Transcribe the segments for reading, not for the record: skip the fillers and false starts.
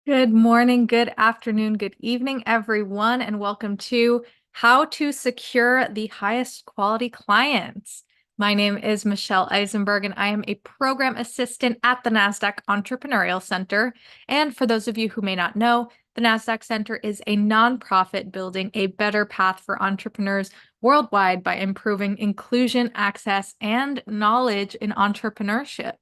Good morning, good afternoon, good evening, everyone, and welcome to How to Secure the Highest Quality Clients. My name is Michelle Eisenberg, and I am a program assistant at the NASDAQ Entrepreneurial Center. And for those of you who may not know, the NASDAQ Center is a nonprofit building a better path for entrepreneurs worldwide by improving inclusion, access, and knowledge in entrepreneurship.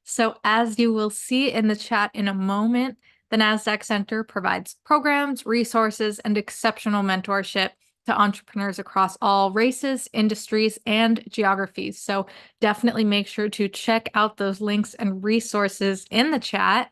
So as you will see in the chat in a moment, the NASDAQ Center provides programs, resources, and exceptional mentorship to entrepreneurs across all races, industries, and geographies. So definitely make sure to check out those links and resources in the chat.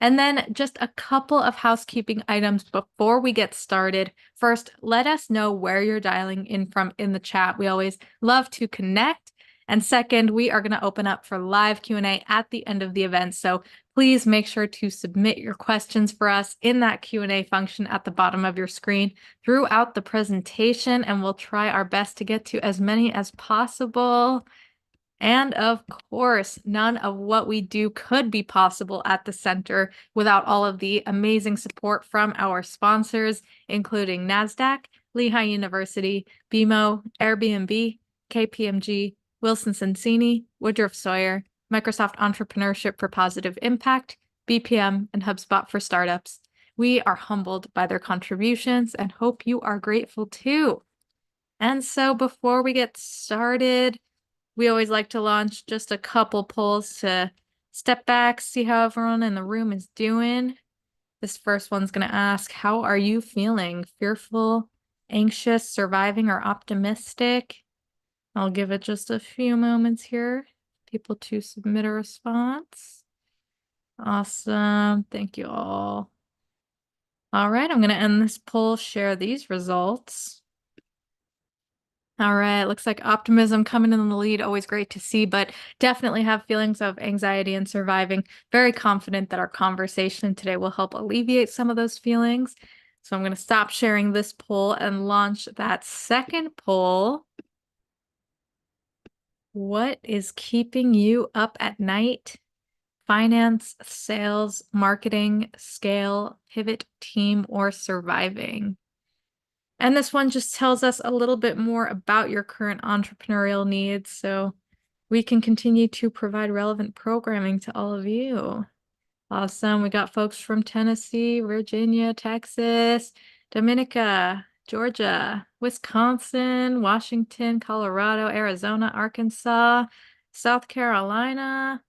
And then just a couple of housekeeping items before we get started. First, let us know where you're dialing in from in the chat. We always love to connect. And second, we are going to open up for live Q&A at the end of the event. So please make sure to submit your questions for us in that Q&A function at the bottom of your screen throughout the presentation, and we'll try our best to get to as many as possible. And of course, none of what we do could be possible at the center without all of the amazing support from our sponsors, including NASDAQ, Lehigh University, BMO, Airbnb, KPMG, Wilson Sonsini, Woodruff Sawyer, Microsoft Entrepreneurship for Positive Impact, BPM, and HubSpot for Startups. We are humbled by their contributions and hope you are grateful too. And so before we get started, we always like to launch just a couple polls to step back, see how everyone in the room is doing. This first one's going to ask, how are you feeling? Fearful, anxious, surviving, or optimistic? I'll give it just a few moments here. People to submit a response. Awesome. Thank you all. All right, I'm going to end this poll, share these results. All right, looks like optimism coming in the lead, always great to see, but definitely have feelings of anxiety and surviving. Very confident that our conversation today will help alleviate some of those feelings. So I'm going to stop sharing this poll and launch that second poll. What is keeping you up at night? Finance, sales, marketing, scale, pivot, team, or surviving? And this one just tells us a little bit more about your current entrepreneurial needs, so we can continue to provide relevant programming to all of you. Awesome. We got folks from Tennessee, Virginia, Texas, Dominica, Georgia, Wisconsin, Washington, Colorado, Arizona, Arkansas, South Carolina.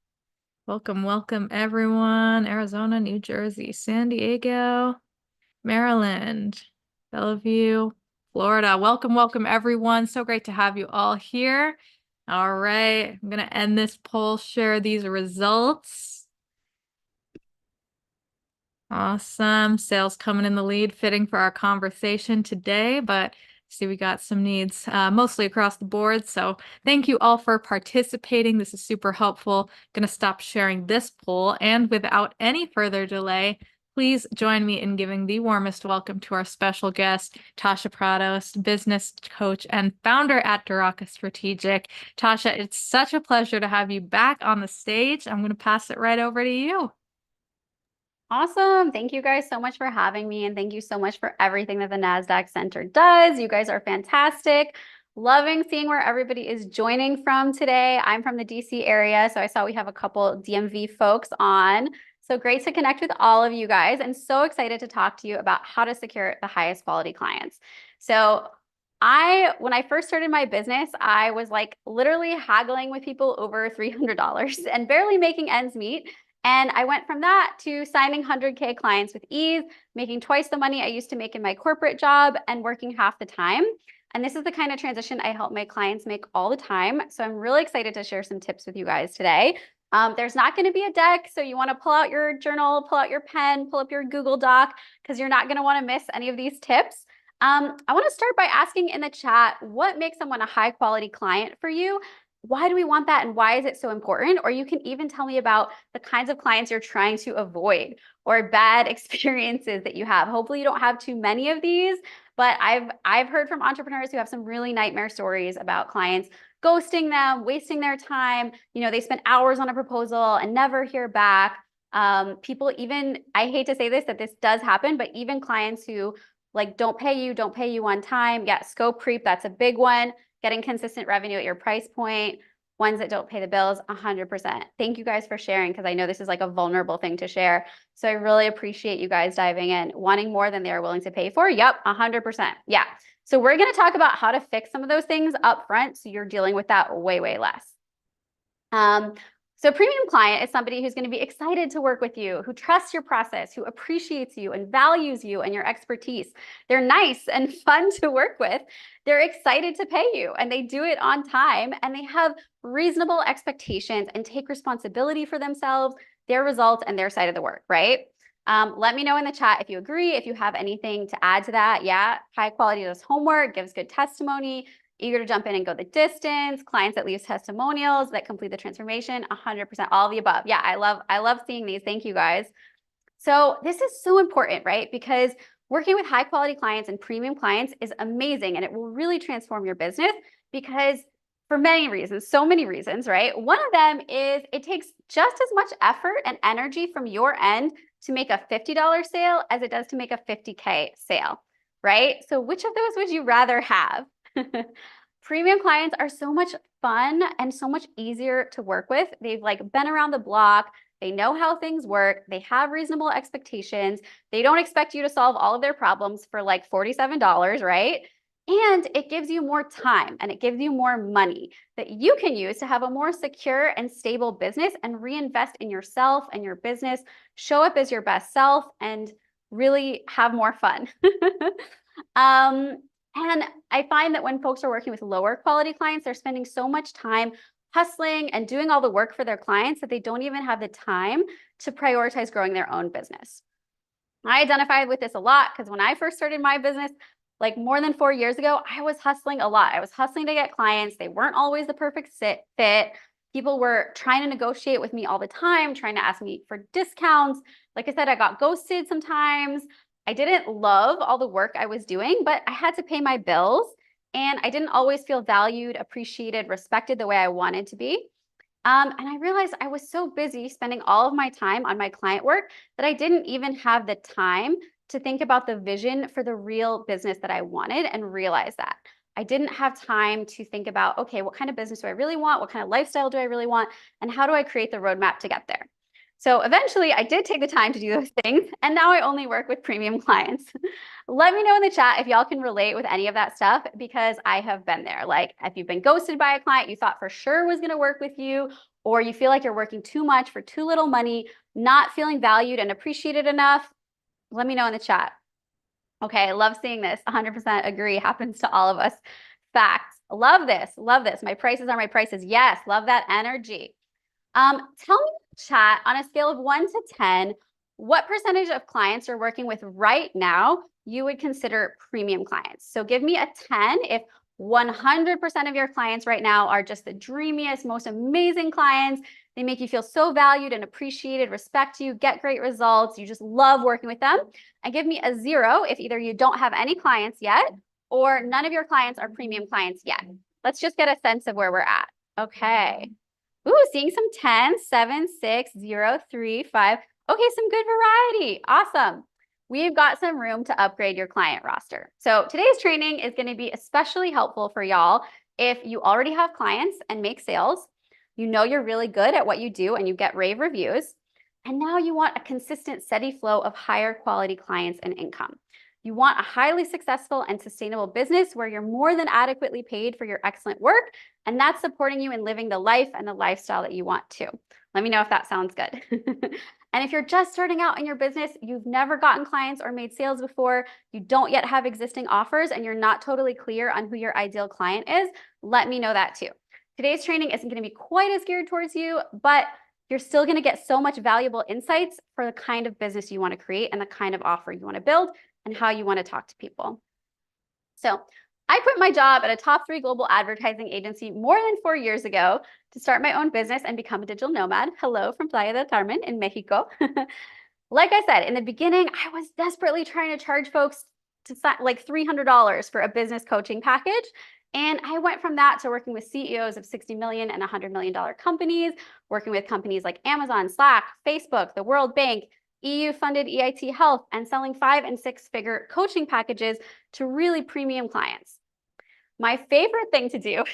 Welcome, welcome, everyone. Arizona, New Jersey, San Diego, Maryland, Bellevue, Florida. Welcome, welcome, everyone. So great to have you all here. All right, I'm going to end this poll, share these results. Awesome. Sales coming in the lead, fitting for our conversation today, but see, we got some needs mostly across the board. So thank you all for participating. This is super helpful. Going to stop sharing this poll, and without any further delay, please join me in giving the warmest welcome to our special guest, Tasha Prados, business coach and founder at Duraka Strategic. Tasha, it's such a pleasure to have you back on the stage. I'm going to pass it right over to you. Awesome. Thank you guys so much for having me. And thank you so much for everything that the NASDAQ Center does. You guys are fantastic. Loving seeing where everybody is joining from today. I'm from the DC area, so I saw we have a couple DMV folks on. So great to connect with all of you guys, and so excited to talk to you about how to secure the highest quality clients. So when I first started my business, I was like literally haggling with people over $300 and barely making ends meet. And I went from that to signing 100K clients with ease, making twice the money I used to make in my corporate job and working half the time. And this is the kind of transition I help my clients make all the time. So I'm really excited to share some tips with you guys today. There's not going to be a deck, so you want to pull out your journal, pull out your pen, pull up your Google Doc, because you're not going to want to miss any of these tips. I want to start by asking in the chat, what makes someone a high quality client for you? Why do we want that, and why is it so important? Or you can even tell me about the kinds of clients you're trying to avoid or bad experiences that you have. Hopefully you don't have too many of these, but I've heard from entrepreneurs who have some really nightmare stories about clients ghosting them, wasting their time. You know, they spend hours on a proposal and never hear back. People even, I hate to say this, that this does happen, but even clients who like don't pay you on time. Yeah, scope creep, that's a big one. Getting consistent revenue at your price point. Ones that don't pay the bills, 100%. Thank you guys for sharing, because I know this is like a vulnerable thing to share. So I really appreciate you guys diving in, wanting more than they are willing to pay for. Yep, 100%. Yeah. So we're going to talk about how to fix some of those things up front, so you're dealing with that way, way less. So premium client is somebody who's going to be excited to work with you, who trusts your process, who appreciates you and values you and your expertise. They're nice and fun to work with. They're excited to pay you, and they do it on time, and they have reasonable expectations and take responsibility for themselves, their results, and their side of the work, right? Let me know in the chat if you agree, if you have anything to add to that. Yeah, high quality does homework, gives good testimony, eager to jump in and go the distance, clients that leave testimonials, that complete the transformation, 100%, all of the above. Yeah, I love seeing these. Thank you guys. So this is so important, right? Because working with high quality clients and premium clients is amazing, and it will really transform your business, because for many reasons, so many reasons, right? One of them is it takes just as much effort and energy from your end to make a $50 sale as it does to make a 50K sale, right? So which of those would you rather have? Premium clients are so much fun and so much easier to work with. They've like been around the block. They know how things work. They have reasonable expectations. They don't expect you to solve all of their problems for like $47, right? And it gives you more time, and it gives you more money that you can use to have a more secure and stable business and reinvest in yourself and your business, show up as your best self, and really have more fun. And I find that when folks are working with lower quality clients, they're spending so much time hustling and doing all the work for their clients that they don't even have the time to prioritize growing their own business. I identified with this a lot, because when I first started my business, like more than 4 years ago, I was hustling a lot. I was hustling to get clients. They weren't always the perfect fit. People were trying to negotiate with me all the time, trying to ask me for discounts. Like I said, I got ghosted sometimes. I didn't love all the work I was doing, but I had to pay my bills, and I didn't always feel valued, appreciated, respected the way I wanted to be. And I realized I was so busy spending all of my time on my client work that I didn't even have the time to think about the vision for the real business that I wanted, and realize that. I didn't have time to think about, okay, what kind of business do I really want? What kind of lifestyle do I really want? And how do I create the roadmap to get there? So eventually I did take the time to do those things, and now I only work with premium clients. Let me know in the chat if y'all can relate with any of that stuff, because I have been there. Like, if you've been ghosted by a client you thought for sure was going to work with you, or you feel like you're working too much for too little money, not feeling valued and appreciated enough, let me know in the chat. Okay, I love seeing this. 100% agree. Happens to all of us. Facts. Love this. Love this. My prices are my prices. Yes, love that energy. Tell me in the chat, on a scale of 1 to 10, what percentage of clients you're working with right now you would consider premium clients. So give me a 10 if 100% of your clients right now are just the dreamiest, most amazing clients. They make you feel so valued and appreciated, respect you, get great results. You just love working with them. And give me a 0 if either you don't have any clients yet, or none of your clients are premium clients yet. Let's just get a sense of where we're at. Okay. Ooh, seeing some 10, 7, 6, 0, 3, 5. Okay, some good variety. Awesome. We've got some room to upgrade your client roster. So today's training is going to be especially helpful for y'all if you already have clients and make sales. You know you're really good at what you do and you get rave reviews. And now you want a consistent, steady flow of higher quality clients and income. You want a highly successful and sustainable business where you're more than adequately paid for your excellent work, and that's supporting you in living the life and the lifestyle that you want to. Let me know if that sounds good. And if you're just starting out in your business, you've never gotten clients or made sales before, you don't yet have existing offers, and you're not totally clear on who your ideal client is, let me know that too. Today's training isn't going to be quite as geared towards you, but you're still going to get so much valuable insights for the kind of business you want to create and the kind of offer you want to build and how you want to talk to people. So I quit my job at a top 3 global advertising agency more than 4 years ago to start my own business and become a digital nomad. Hello from Playa del Carmen in Mexico. Like I said, in the beginning, I was desperately trying to charge folks to like $300 for a business coaching package. And I went from that to working with CEOs of 60 million and $100 million companies, working with companies like Amazon, Slack, Facebook, the World Bank, EU-funded EIT Health, and selling 5- and 6-figure coaching packages to really premium clients. My favorite thing to do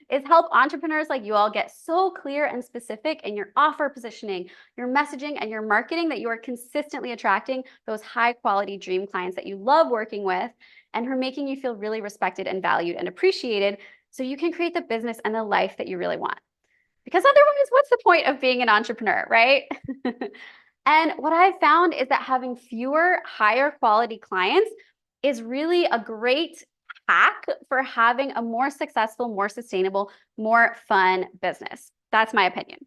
is help entrepreneurs like you all get so clear and specific in your offer positioning, your messaging, and your marketing that you are consistently attracting those high quality dream clients that you love working with and who are making you feel really respected and valued and appreciated so you can create the business and the life that you really want. Because otherwise, what's the point of being an entrepreneur, right? And what I've found is that having fewer, higher quality clients is really a great hack for having a more successful, more sustainable, more fun business. That's my opinion.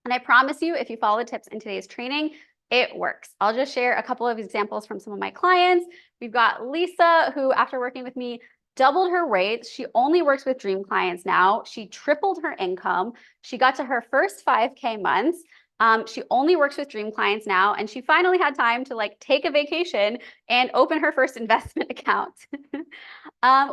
And I promise you, if you follow the tips in today's training, it works. I'll just share a couple of examples from some of my clients. We've got Lisa, who after working with me, doubled her rates. She only works with dream clients now. She tripled her income. She got to her first 5K months. She only works with dream clients now, and she finally had time to like take a vacation and open her first investment account.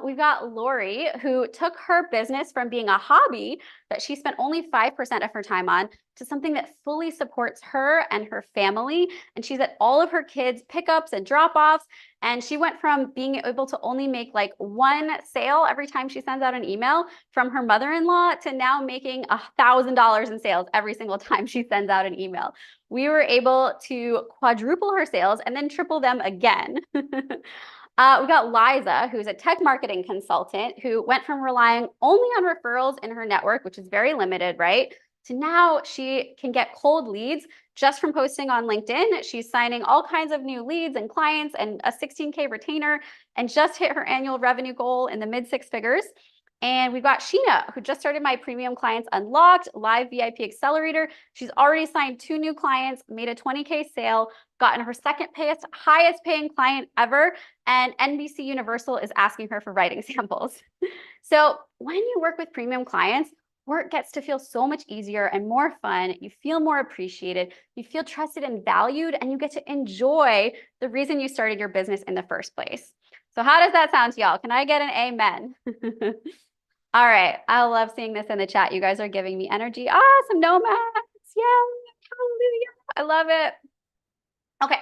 We've got Lori, who took her business from being a hobby that she spent only 5% of her time on to something that fully supports her and her family. And she's at all of her kids' pickups and drop-offs. And she went from being able to only make like one sale every time she sends out an email from her mother-in-law to now making $1,000 in sales every single time she sends out an email. We were able to quadruple her sales and then triple them again. We got Liza, who's a tech marketing consultant who went from relying only on referrals in her network, which is very limited, right? To now she can get cold leads just from posting on LinkedIn. She's signing all kinds of new leads and clients and a 16K retainer and just hit her annual revenue goal in the mid 6 figures. And we've got Sheena, who just started my Premium Clients Unlocked live VIP accelerator. She's already signed 2 new clients, made a 20K sale, gotten her second highest paying client ever, and NBC Universal is asking her for writing samples. So when you work with premium clients, work gets to feel so much easier and more fun. You feel more appreciated, you feel trusted and valued, and you get to enjoy the reason you started your business in the first place. So how does that sound to y'all? Can I get an amen? All right, I love seeing this in the chat. You guys are giving me energy. Awesome, nomads. Yeah, hallelujah. I love it. Okay,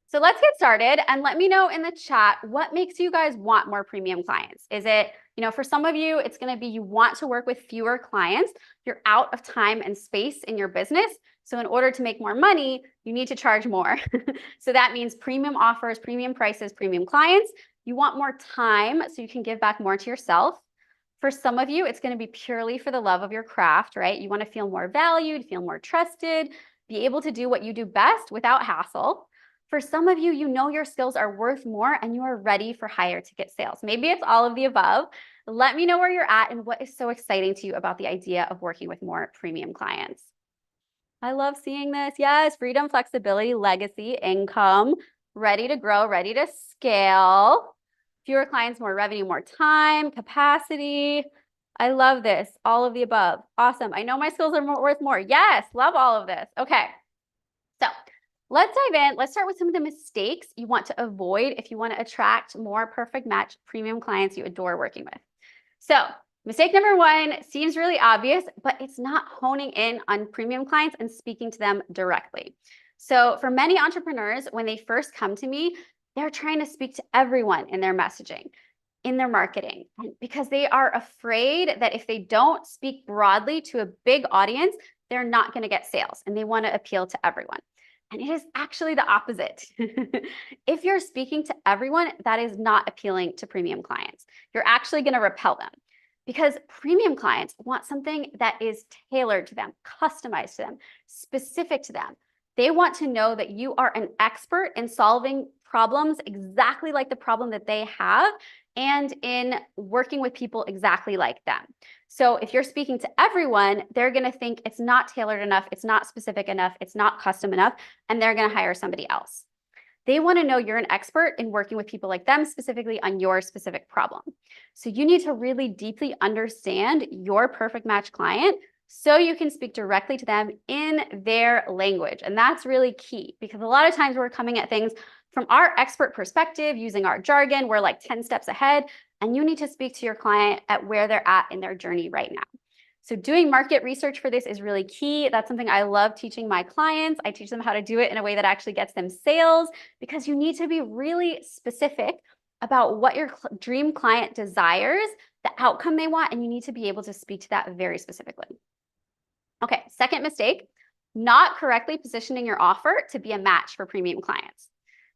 so let's get started and let me know in the chat what makes you guys want more premium clients. Is it, for some of you, it's going to be you want to work with fewer clients. You're out of time and space in your business. So in order to make more money, you need to charge more. So that means premium offers, premium prices, premium clients. You want more time so you can give back more to yourself. For some of you, it's going to be purely for the love of your craft, right? You want to feel more valued, feel more trusted, be able to do what you do best without hassle. For some of you, you know your skills are worth more and you are ready for higher ticket sales. Maybe it's all of the above. Let me know where you're at and what is so exciting to you about the idea of working with more premium clients. I love seeing this. Yes, freedom, flexibility, legacy, income, ready to grow, ready to scale. Fewer clients, more revenue, more time, capacity. I love this. All of the above. Awesome. I know my skills are worth more. Yes, love all of this. Okay. So let's dive in. Let's start with some of the mistakes you want to avoid if you want to attract more perfect match premium clients you adore working with. So mistake number 1 seems really obvious, but it's not honing in on premium clients and speaking to them directly. So for many entrepreneurs, when they first come to me, they're trying to speak to everyone in their messaging, in their marketing, because they are afraid that if they don't speak broadly to a big audience, they're not going to get sales and they want to appeal to everyone. And it is actually the opposite. If you're speaking to everyone, that is not appealing to premium clients. You're actually going to repel them because premium clients want something that is tailored to them, customized to them, specific to them. They want to know that you are an expert in solving problems exactly like the problem that they have and in working with people exactly like them. So if you're speaking to everyone, they're going to think it's not tailored enough, it's not specific enough, it's not custom enough, and they're going to hire somebody else. They want to know you're an expert in working with people like them, specifically on your specific problem. So you need to really deeply understand your perfect match client so you can speak directly to them in their language. And that's really key because a lot of times we're coming at things from our expert perspective, using our jargon, we're like 10 steps ahead. and you need to speak to your client at where they're at in their journey right now. So doing market research for this is really key. That's something I love teaching my clients. I teach them how to do it in a way that actually gets them sales, because you need to be really specific about what your dream client desires, the outcome they want, and you need to be able to speak to that very specifically. Okay, second mistake, not correctly positioning your offer to be a match for premium clients.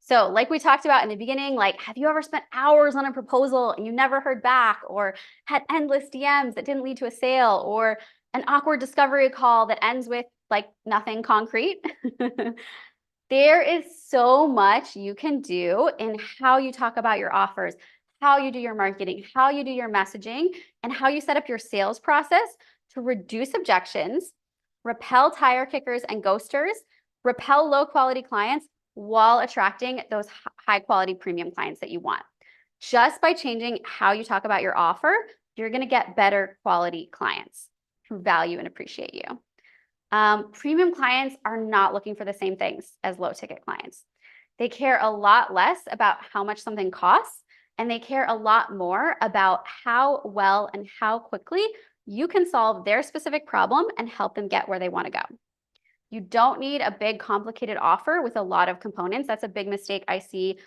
So like we talked about in the beginning, like, have you ever spent hours on a proposal and you never heard back, or had endless DMs that didn't lead to a sale, or an awkward discovery call that ends with like nothing concrete? There is so much you can do in how you talk about your offers, how you do your marketing, how you do your messaging, and how you set up your sales process to reduce objections, repel tire kickers and ghosters, repel low quality clients while attracting those high quality premium clients that you want. Just by changing how you talk about your offer, you're going to get better quality clients who value and appreciate you. Premium clients are not looking for the same things as low ticket clients. They care a lot less about how much something costs, and they care a lot more about how well and how quickly you can solve their specific problem and help them get where they want to go. You don't need a big complicated offer with a lot of components. That's a big mistake I see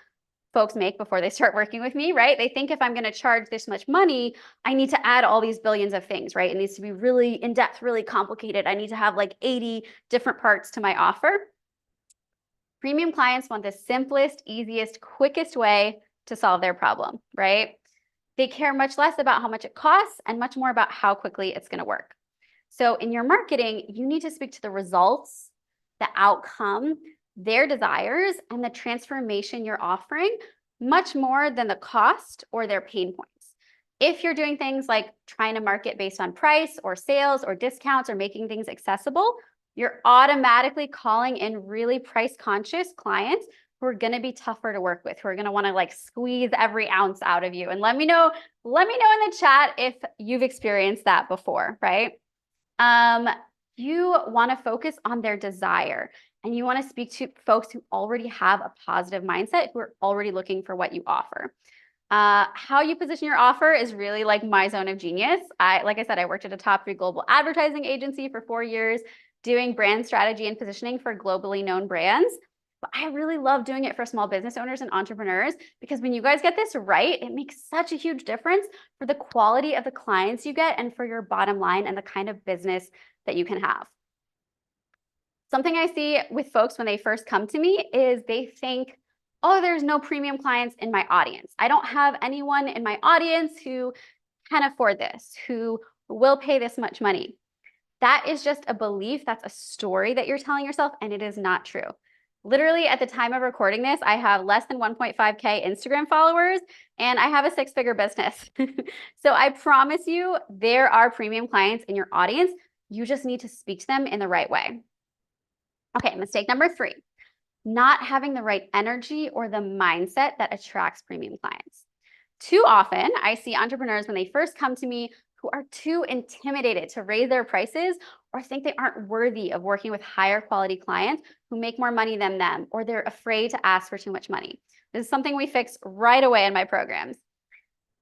folks make before they start working with me, right? They think if I'm going to charge this much money, I need to add all these billions of things, right? It needs to be really in-depth, really complicated. I need to have like 80 different parts to my offer. Premium clients want the simplest, easiest, quickest way to solve their problem, right? They care much less about how much it costs and much more about how quickly it's going to work. So in your marketing, you need to speak to the results, the outcome, their desires, and the transformation you're offering, much more than the cost or their pain points. If you're doing things like trying to market based on price or sales or discounts or making things accessible, you're automatically calling in really price conscious clients who are going to be tougher to work with, who are going to want to like squeeze every ounce out of you. And let me know in the chat if you've experienced that before, right? You want to focus on their desire, and you want to speak to folks who already have a positive mindset, who are already looking for what you offer. How you position your offer is really like my zone of genius. Like I said, I worked at a top 3 global advertising agency for 4 years, doing brand strategy and positioning for globally known brands. But I really love doing it for small business owners and entrepreneurs, because when you guys get this right, it makes such a huge difference for the quality of the clients you get and for your bottom line and the kind of business that you can have. Something I see with folks when they first come to me is they think, oh, there's no premium clients in my audience. I don't have anyone in my audience who can afford this, who will pay this much money. That is just a belief. That's a story that you're telling yourself, and it is not true. Literally, at the time of recording this, I have less than 1.5K Instagram followers, and I have a 6-figure business. So I promise you, there are premium clients in your audience. You just need to speak to them in the right way. Okay, mistake number 3, not having the right energy or the mindset that attracts premium clients. Too often, I see entrepreneurs when they first come to me who are too intimidated to raise their prices, or think they aren't worthy of working with higher quality clients who make more money than them, or they're afraid to ask for too much money. This is something we fix right away in my programs.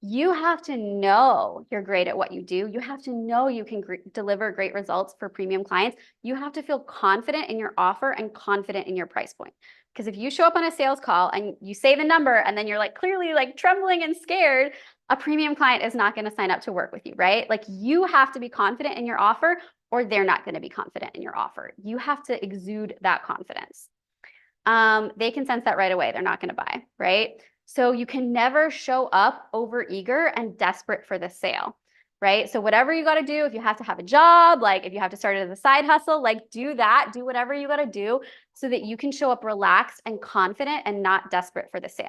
You have to know you're great at what you do. You have to know you can deliver great results for premium clients. You have to feel confident in your offer and confident in your price point. Because if you show up on a sales call and you say the number and then you're like clearly like trembling and scared, a premium client is not going to sign up to work with you, right? Like, you have to be confident in your offer, or they're not going to be confident in your offer. You have to exude that confidence. They can sense that right away. They're not going to buy, right? So you can never show up over eager and desperate for the sale, right? So whatever you got to do, if you have to have a job, like if you have to start it as a side hustle, like do that, do whatever you got to do so that you can show up relaxed and confident and not desperate for the sale.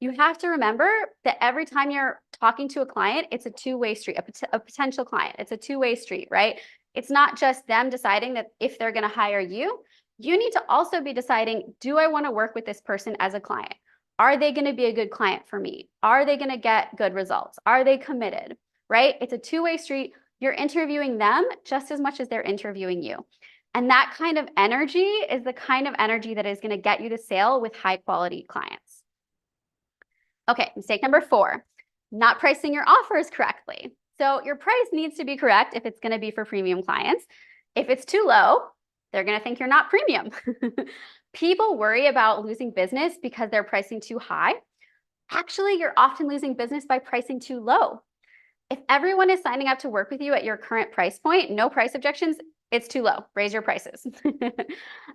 You have to remember that every time you're talking to a client, it's a two-way street, a potential client. It's a two-way street, right? It's not just them deciding that if they're going to hire you. You need to also be deciding, do I want to work with this person as a client? Are they going to be a good client for me? Are they going to get good results? Are they committed, right? It's a two-way street. You're interviewing them just as much as they're interviewing you. And that kind of energy is the kind of energy that is going to get you the sale with high quality clients. Okay, mistake number 4, not pricing your offers correctly. So your price needs to be correct if it's going to be for premium clients. If it's too low, they're going to think you're not premium. People worry about losing business because they're pricing too high. Actually, you're often losing business by pricing too low. If everyone is signing up to work with you at your current price point, no price objections, it's too low. Raise your prices.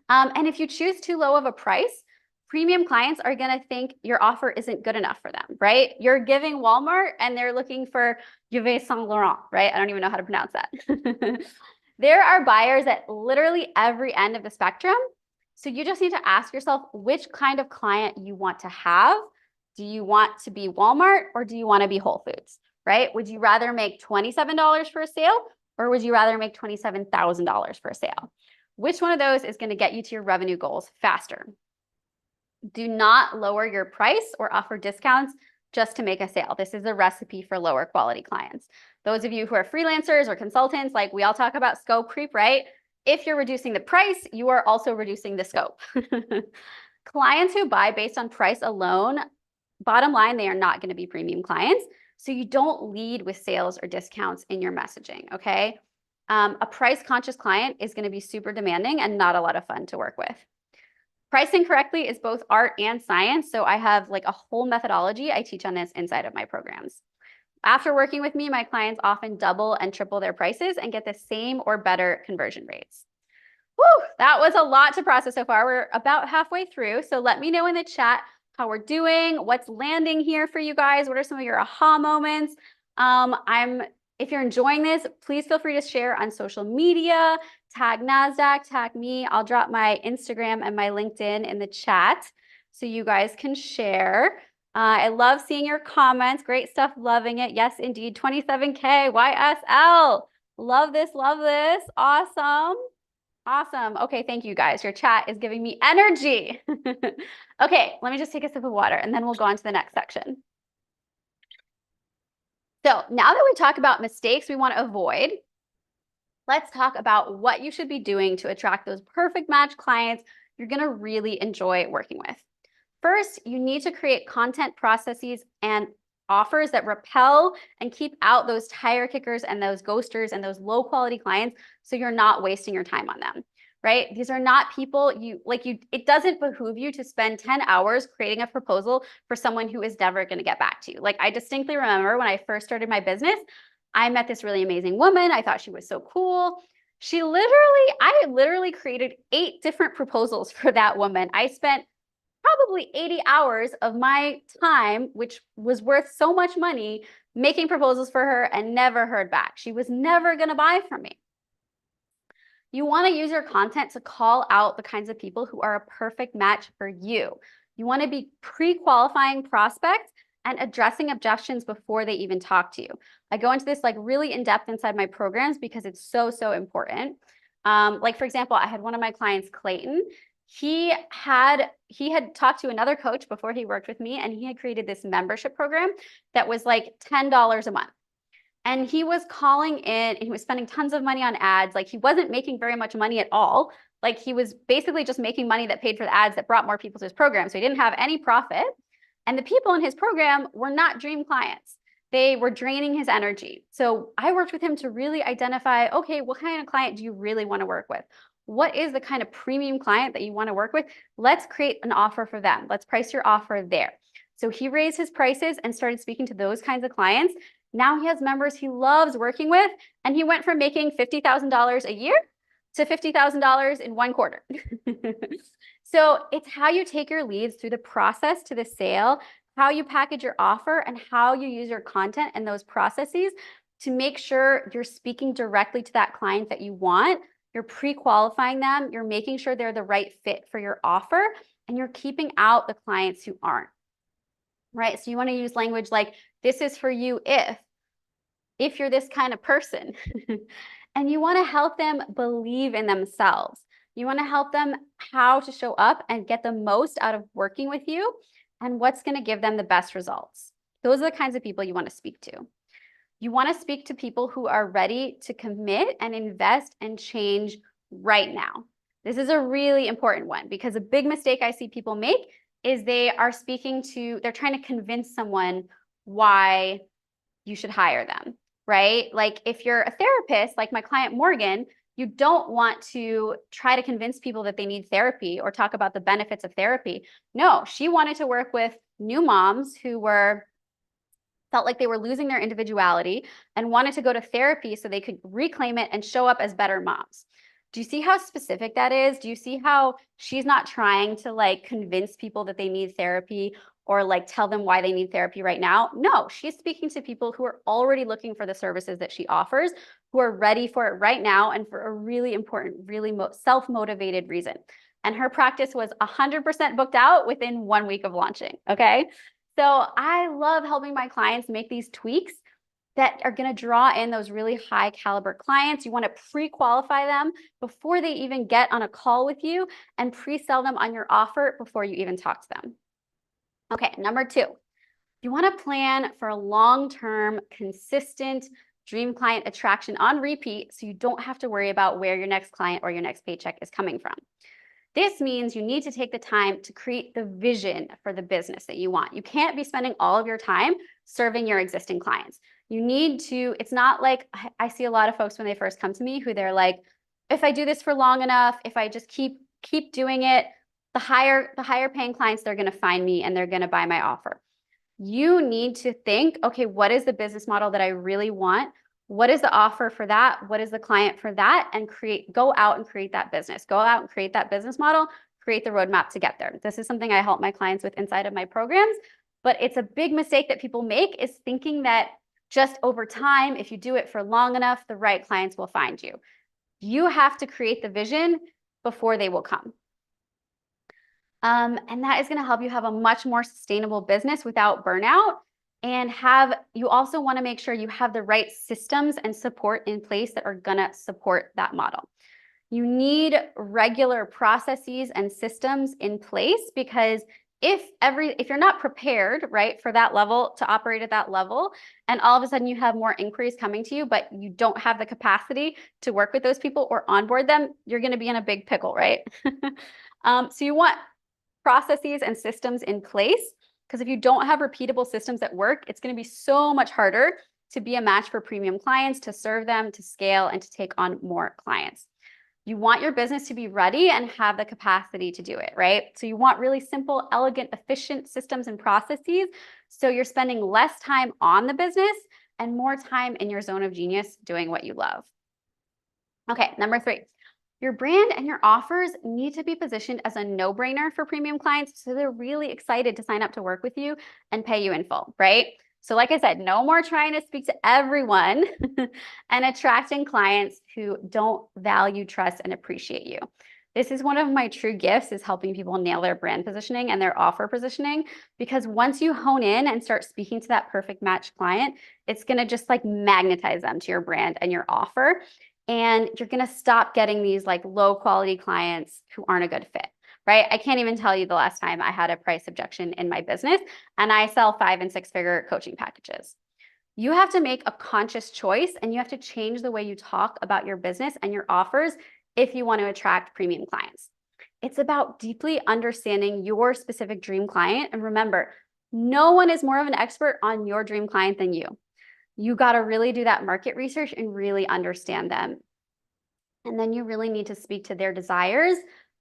And if you choose too low of a price, premium clients are going to think your offer isn't good enough for them, right? You're giving Walmart and they're looking for Yves Saint Laurent, right? I don't even know how to pronounce that. There are buyers at literally every end of the spectrum. So you just need to ask yourself which kind of client you want to have. Do you want to be Walmart or do you want to be Whole Foods, right? Would you rather make $27 for a sale or would you rather make $27,000 for a sale? Which one of those is going to get you to your revenue goals faster? Do not lower your price or offer discounts just to make a sale. This is a recipe for lower quality clients. Those of you who are freelancers or consultants, like we all talk about scope creep, right? If you're reducing the price, you are also reducing the scope. Clients who buy based on price alone, bottom line, they are not going to be premium clients. So you don't lead with sales or discounts in your messaging, okay? A price conscious client is going to be super demanding and not a lot of fun to work with. Pricing correctly is both art and science. So I have like a whole methodology I teach on this inside of my programs. After working with me, my clients often double and triple their prices and get the same or better conversion rates. Woo, that was a lot to process so far. We're about halfway through. So let me know in the chat how we're doing, what's landing here for you guys. What are some of your aha moments? If you're enjoying this, please feel free to share on social media, tag NASDAQ, tag me. I'll drop my Instagram and my LinkedIn in the chat so you guys can share. I love seeing your comments. Great stuff. Loving it. Yes, indeed. 27K YSL. Love this. Love this. Awesome. Awesome. Okay. Thank you guys. Your chat is giving me energy. Okay. Let me just take a sip of water and then we'll go on to the next section. So now that we talk about mistakes we want to avoid, let's talk about what you should be doing to attract those perfect match clients you're going to really enjoy working with. First, you need to create content processes and offers that repel and keep out those tire kickers and those ghosters and those low quality clients so you're not wasting your time on them. Right? These are not people it doesn't behoove you to spend 10 hours creating a proposal for someone who is never going to get back to you. Like I distinctly remember when I first started my business, I met this really amazing woman. I thought she was so cool. I literally created 8 different proposals for that woman. I spent probably 80 hours of my time, which was worth so much money, making proposals for her and never heard back. She was never going to buy from me. You want to use your content to call out the kinds of people who are a perfect match for you. You want to be pre-qualifying prospects and addressing objections before they even talk to you. I go into this like really in depth inside my programs because it's so, so important. Like for example, I had one of my clients, Clayton. He had talked to another coach before he worked with me, and he had created this membership program that was like $10 a month. And he was calling in and he was spending tons of money on ads. Like he wasn't making very much money at all. Like he was basically just making money that paid for the ads that brought more people to his program. So he didn't have any profit. And the people in his program were not dream clients. They were draining his energy. So I worked with him to really identify, okay, what kind of client do you really want to work with? What is the kind of premium client that you want to work with? Let's create an offer for them. Let's price your offer there. So he raised his prices and started speaking to those kinds of clients. Now he has members he loves working with, and he went from making $50,000 a year to $50,000 in 1 quarter. So it's how you take your leads through the process to the sale, how you package your offer, and how you use your content and those processes to make sure you're speaking directly to that client that you want. You're pre-qualifying them, you're making sure they're the right fit for your offer, and you're keeping out the clients who aren't. Right? So you want to use language like, this is for you if you're this kind of person. And you want to help them believe in themselves. You want to help them how to show up and get the most out of working with you and what's going to give them the best results. Those are the kinds of people you want to speak to. You want to speak to people who are ready to commit and invest and change right now. This is a really important one because a big mistake I see people make is they're trying to convince someone why you should hire them, right? Like if you're a therapist, like my client Morgan, you don't want to try to convince people that they need therapy or talk about the benefits of therapy. No, she wanted to work with new moms who felt like they were losing their individuality and wanted to go to therapy so they could reclaim it and show up as better moms. Do you see how specific that is? Do you see how she's not trying to like convince people that they need therapy or like tell them why they need therapy right now? No, she's speaking to people who are already looking for the services that she offers, who are ready for it right now and for a really important, really self-motivated reason. And her practice was 100% booked out within 1 week of launching. Okay. So I love helping my clients make these tweaks that are going to draw in those really high caliber clients. You want to pre-qualify them before they even get on a call with you and pre-sell them on your offer before you even talk to them. Okay, number 2, you want to plan for a long-term, consistent dream client attraction on repeat so you don't have to worry about where your next client or your next paycheck is coming from. This means you need to take the time to create the vision for the business that you want. You can't be spending all of your time serving your existing clients. You need to, it's not like I see a lot of folks when they first come to me who they're like, if I do this for long enough, if I just keep doing it, the higher paying clients, they're going to find me and they're going to buy my offer. You need to think, okay, what is the business model that I really want? What is the offer for that? What is the client for that? And go out and create that business. Go out and create that business model, create the roadmap to get there. This is something I help my clients with inside of my programs, but it's a big mistake that people make is thinking that just over time, if you do it for long enough, the right clients will find you. You have to create the vision before they will come. And that is going to help you have a much more sustainable business without burnout. And you also want to make sure you have the right systems and support in place that are going to support that model. You need regular processes and systems in place because if you're not prepared, right, for that level to operate at that level, and all of a sudden you have more inquiries coming to you, but you don't have the capacity to work with those people or onboard them, you're going to be in a big pickle, right? So you want processes and systems in place because if you don't have repeatable systems that work, it's going to be so much harder to be a match for premium clients, to serve them, to scale, and to take on more clients. You want your business to be ready and have the capacity to do it, right? So you want really simple, elegant, efficient systems and processes. So you're spending less time on the business and more time in your zone of genius doing what you love. Okay, number 3. Your brand and your offers need to be positioned as a no-brainer for premium clients so they're really excited to sign up to work with you and pay you in full, right? So like I said, no more trying to speak to everyone and attracting clients who don't value, trust, and appreciate you. This is one of my true gifts is helping people nail their brand positioning and their offer positioning, because once you hone in and start speaking to that perfect match client, it's going to just like magnetize them to your brand and your offer. And you're going to stop getting these like low quality clients who aren't a good fit, right? I can't even tell you the last time I had a price objection in my business, and I sell 5- and 6-figure coaching packages. You have to make a conscious choice and you have to change the way you talk about your business and your offers if you want to attract premium clients. It's about deeply understanding your specific dream client. And remember, no one is more of an expert on your dream client than you. You got to really do that market research and really understand them. And then you really need to speak to their desires,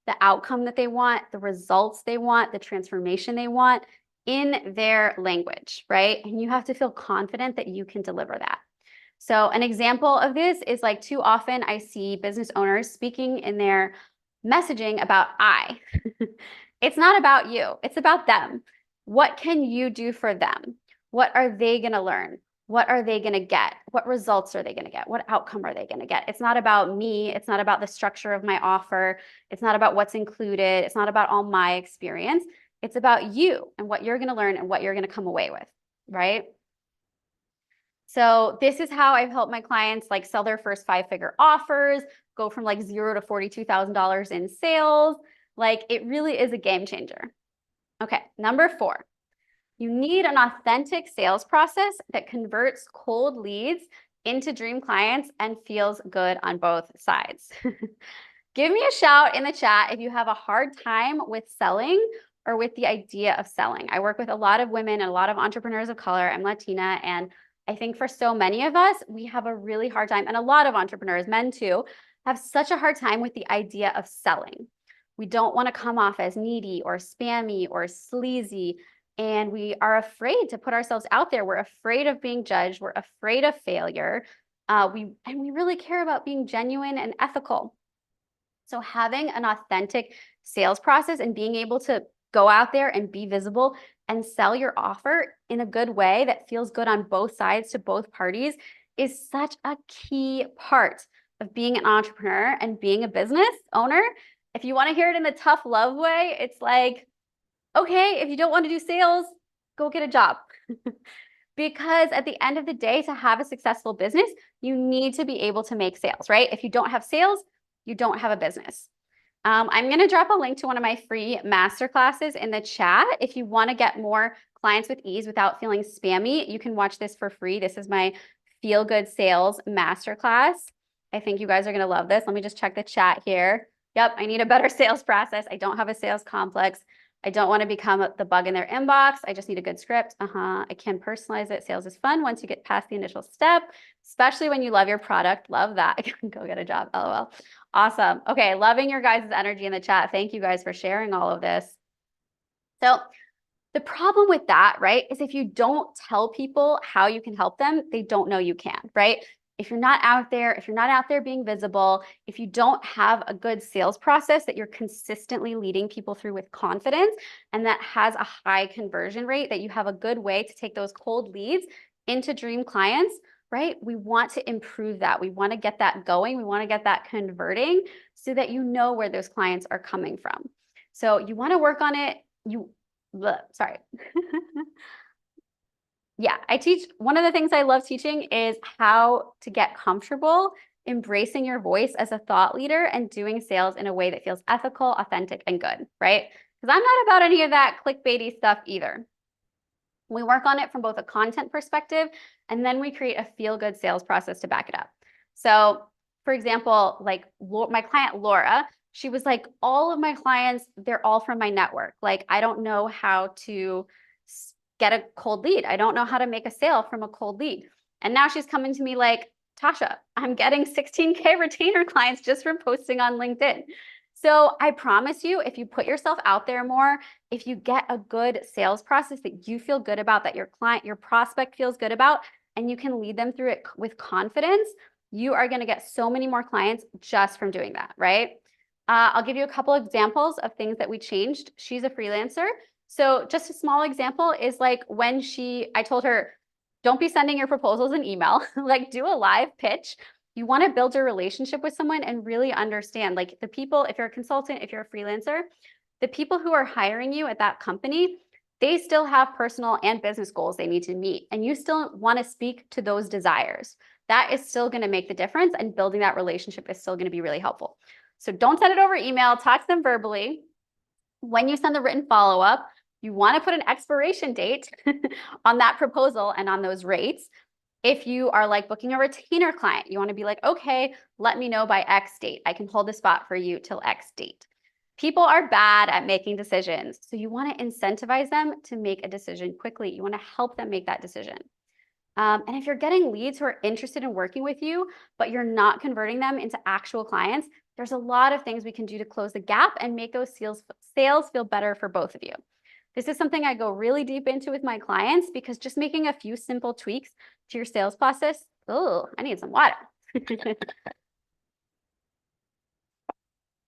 the outcome that they want, the results they want, the transformation they want in their language, right? And you have to feel confident that you can deliver that. So an example of this is like too often I see business owners speaking in their messaging about I. It's not about you. It's about them. What can you do for them? What are they going to learn? What are they going to get? What results are they going to get? What outcome are they going to get? It's not about me. It's not about the structure of my offer. It's not about what's included. It's not about all my experience. It's about you and what you're going to learn and what you're going to come away with, right? So this is how I've helped my clients like sell their first 5-figure offers, go from like $0 to $42,000 in sales. Like it really is a game changer. Okay, number 4. You need an authentic sales process that converts cold leads into dream clients and feels good on both sides. Give me a shout in the chat if you have a hard time with selling or with the idea of selling. I work with a lot of women and a lot of entrepreneurs of color. I'm Latina, and I think for so many of us, we have a really hard time, and a lot of entrepreneurs, men too, have such a hard time with the idea of selling. We don't want to come off as needy or spammy or sleazy, and we are afraid to put ourselves out there. We're afraid of being judged. We're afraid of failure. We really care about being genuine and ethical. So having an authentic sales process and being able to go out there and be visible and sell your offer in a good way that feels good on both sides to both parties is such a key part of being an entrepreneur and being a business owner. If you want to hear it in the tough love way, it's like, okay, if you don't want to do sales, go get a job. Because at the end of the day, to have a successful business, you need to be able to make sales, right? If you don't have sales, you don't have a business. I'm going to drop a link to one of my free masterclasses in the chat. If you want to get more clients with ease without feeling spammy, you can watch this for free. This is my Feel Good Sales Masterclass. I think you guys are going to love this. Let me just check the chat here. Yep, I need a better sales process. I don't have a sales complex. I don't want to become the bug in their inbox. I just need a good script. I can personalize it. Sales is fun once you get past the initial step, especially when you love your product. Love that. Go get a job. LOL. Awesome. Okay. Loving your guys' energy in the chat. Thank you guys for sharing all of this. So the problem with that, right, is if you don't tell people how you can help them, they don't know you can, right? If you're not out there being visible, if you don't have a good sales process that you're consistently leading people through with confidence and that has a high conversion rate, that you have a good way to take those cold leads into dream clients, right? We want to improve that. We want to get that going. We want to get that converting so that you know where those clients are coming from. So you want to work on it. Sorry. Yeah, one of the things I love teaching is how to get comfortable embracing your voice as a thought leader and doing sales in a way that feels ethical, authentic, and good, right? Because I'm not about any of that clickbaity stuff either. We work on it from both a content perspective, and then we create a feel-good sales process to back it up. So, for example, like my client Laura, she was like, all of my clients, they're all from my network. Like, I don't know how to get a cold lead. I don't know how to make a sale from a cold lead. And now she's coming to me like, Tasha, I'm getting 16K retainer clients just from posting on LinkedIn. So I promise you, if you put yourself out there more, if you get a good sales process that you feel good about, that your client, your prospect feels good about, and you can lead them through it with confidence, you are going to get so many more clients just from doing that, right? I'll give you a couple examples of things that we changed. She's a freelancer. So just a small example is like when I told her, don't be sending your proposals in email, like do a live pitch. You want to build a relationship with someone and really understand, like the people, if you're a consultant, if you're a freelancer, the people who are hiring you at that company, they still have personal and business goals they need to meet. And you still want to speak to those desires. That is still going to make the difference, and building that relationship is still going to be really helpful. So don't send it over email, talk to them verbally. When you send the written follow-up, you want to put an expiration date on that proposal and on those rates. If you are like booking a retainer client, you want to be like, okay, let me know by X date. I can hold the spot for you till X date. People are bad at making decisions. So you want to incentivize them to make a decision quickly. You want to help them make that decision. And if you're getting leads who are interested in working with you, but you're not converting them into actual clients, there's a lot of things we can do to close the gap and make those sales feel better for both of you. This is something I go really deep into with my clients, because just making a few simple tweaks to your sales process. Oh, I need some water.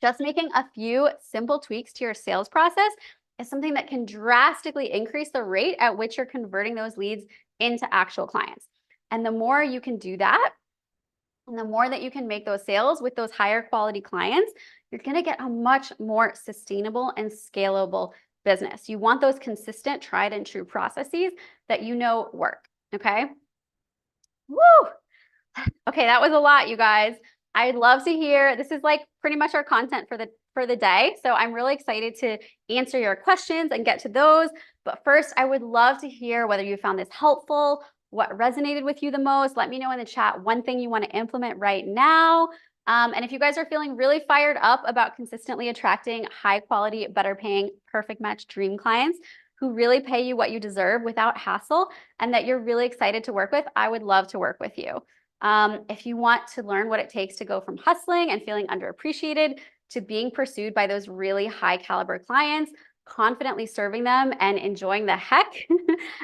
Just making a few simple tweaks to your sales process is something that can drastically increase the rate at which you're converting those leads into actual clients. And the more you can do that, and the more that you can make those sales with those higher quality clients, you're going to get a much more sustainable and scalable business. You want those consistent, tried and true processes that you know work. Okay. Woo. Okay, that was a lot, you guys. I'd love to hear. This is like pretty much our content for the day. So I'm really excited to answer your questions and get to those. But first, I would love to hear whether you found this helpful, what resonated with you the most. Let me know in the chat one thing you want to implement right now. And if you guys are feeling really fired up about consistently attracting high quality, better paying, perfect match dream clients who really pay you what you deserve without hassle and that you're really excited to work with, I would love to work with you. If you want to learn what it takes to go from hustling and feeling underappreciated to being pursued by those really high caliber clients, confidently serving them and enjoying the heck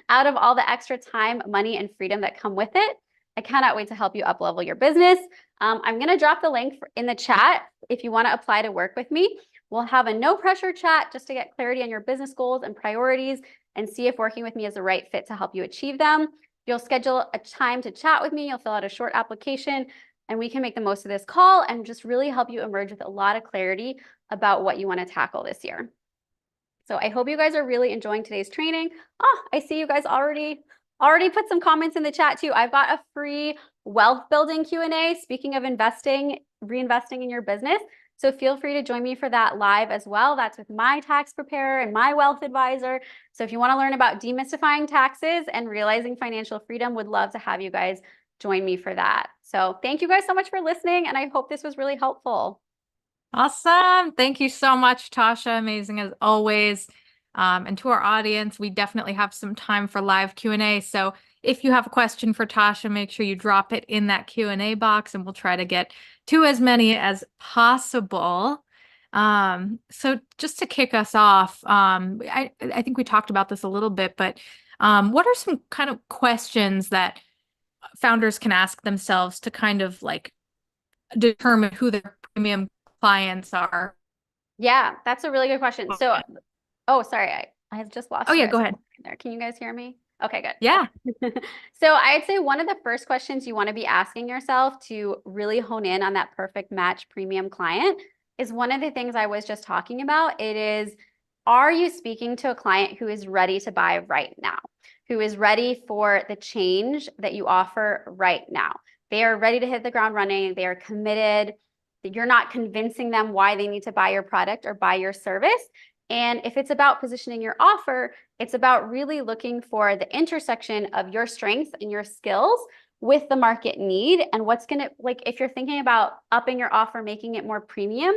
out of all the extra time, money, and freedom that come with it, I cannot wait to help you up-level your business. I'm going to drop the link in the chat if you want to apply to work with me. We'll have a no pressure chat just to get clarity on your business goals and priorities and see if working with me is the right fit to help you achieve them. You'll schedule a time to chat with me. You'll fill out a short application and we can make the most of this call and just really help you emerge with a lot of clarity about what you want to tackle this year. So I hope you guys are really enjoying today's training. Oh, I see you guys already put some comments in the chat too. I've got a free wealth building Q&A. Speaking of investing, reinvesting in your business. So feel free to join me for that live as well. That's with my tax preparer and my wealth advisor. So if you want to learn about demystifying taxes and realizing financial freedom, would love to have you guys join me for that. So thank you guys so much for listening. And I hope this was really helpful. Awesome. Thank you so much, Tasha. Amazing as always. And to our audience, we definitely have some time for live Q&A. So if you have a question for Tasha, make sure you drop it in that Q&A box and we'll try to get to as many as possible. So just to kick us off, I think we talked about this a little bit, but what are some kind of questions that founders can ask themselves to kind of like determine who their premium clients are? Yeah, that's a really good question. So, oh, sorry, I just lost Oh you yeah, guys go ahead. there. Can you guys hear me? Okay, good. Yeah. So I'd say one of the first questions you want to be asking yourself to really hone in on that perfect match premium client is one of the things I was just talking about. It is, are you speaking to a client who is ready to buy right now, who is ready for the change that you offer right now? They are ready to hit the ground running. They are committed. You're not convincing them why they need to buy your product or buy your service. And if it's about positioning your offer, it's about really looking for the intersection of your strengths and your skills with the market need. And what's going to, like, if you're thinking about upping your offer, making it more premium,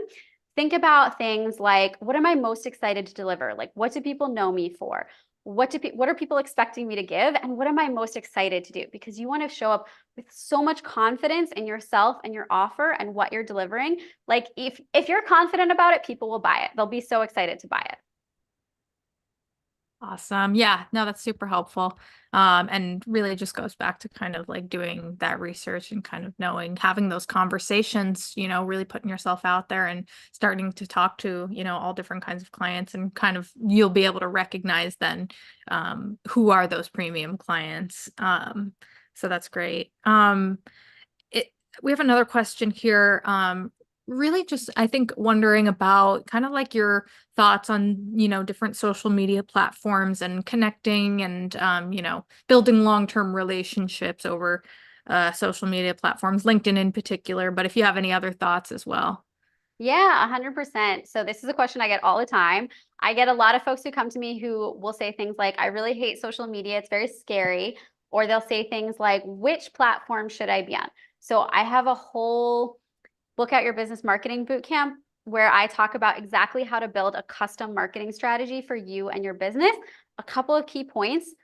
think about things like, what am I most excited to deliver? Like, what do people know me for? What are people expecting me to give? And what am I most excited to do? Because you want to show up with so much confidence in yourself and your offer and what you're delivering. Like if you're confident about it, people will buy it. They'll be so excited to buy it. Awesome. Yeah, no, that's super helpful. And really just goes back to kind of like doing that research and kind of knowing, having those conversations, really putting yourself out there and starting to talk to, all different kinds of clients and kind of you'll be able to recognize then who are those premium clients. So that's great. We have another question here. Really just, I think, wondering about kind of like your thoughts on, different social media platforms and connecting and, building long-term relationships over social media platforms, LinkedIn in particular, but if you have any other thoughts as well. Yeah, 100%. So this is a question I get all the time. I get a lot of folks who come to me who will say things like, I really hate social media. It's very scary. Or they'll say things like, which platform should I be on? So I have a whole Book Out Your Business Marketing Bootcamp where I talk about exactly how to build a custom marketing strategy for you and your business. A couple of key points.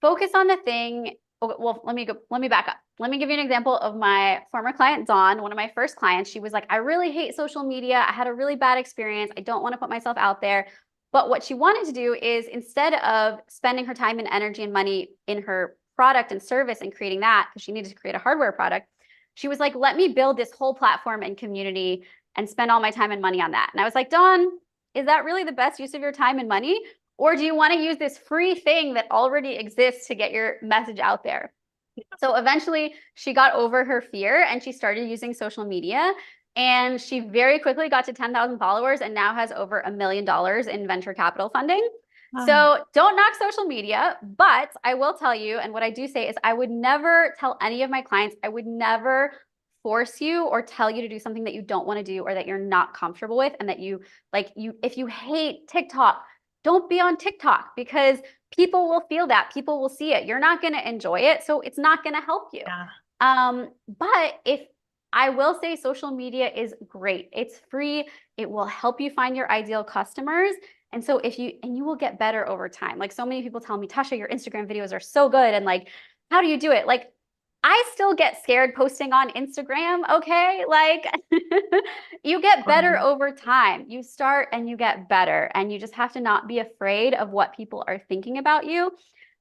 Focus on the thing. Well, let me back up. Let me give you an example of my former client, Dawn, one of my first clients. She was like, I really hate social media. I had a really bad experience. I don't want to put myself out there. But what she wanted to do is, instead of spending her time and energy and money in her product and service and creating that, because she needed to create a hardware product, she was like, let me build this whole platform and community and spend all my time and money on that. And I was like, Dawn, is that really the best use of your time and money? Or do you want to use this free thing that already exists to get your message out there? So eventually she got over her fear and she started using social media. And she very quickly got to 10,000 followers and now has over $1 million in venture capital funding. So don't knock social media, but I will tell you, and what I do say is I would never tell any of my clients, I would never force you or tell you to do something that you don't want to do or that you're not comfortable with and that if you hate TikTok, don't be on TikTok because people will feel that. People will see it. You're not going to enjoy it. So it's not going to help you. Yeah. But if I will say social media is great. It's free. It will help you find your ideal customers. And so you will get better over time. Like so many people tell me, Tasha, your Instagram videos are so good. And like, how do you do it? Like, I still get scared posting on Instagram. Okay. Like you get better over time. You start and you get better. And you just have to not be afraid of what people are thinking about you.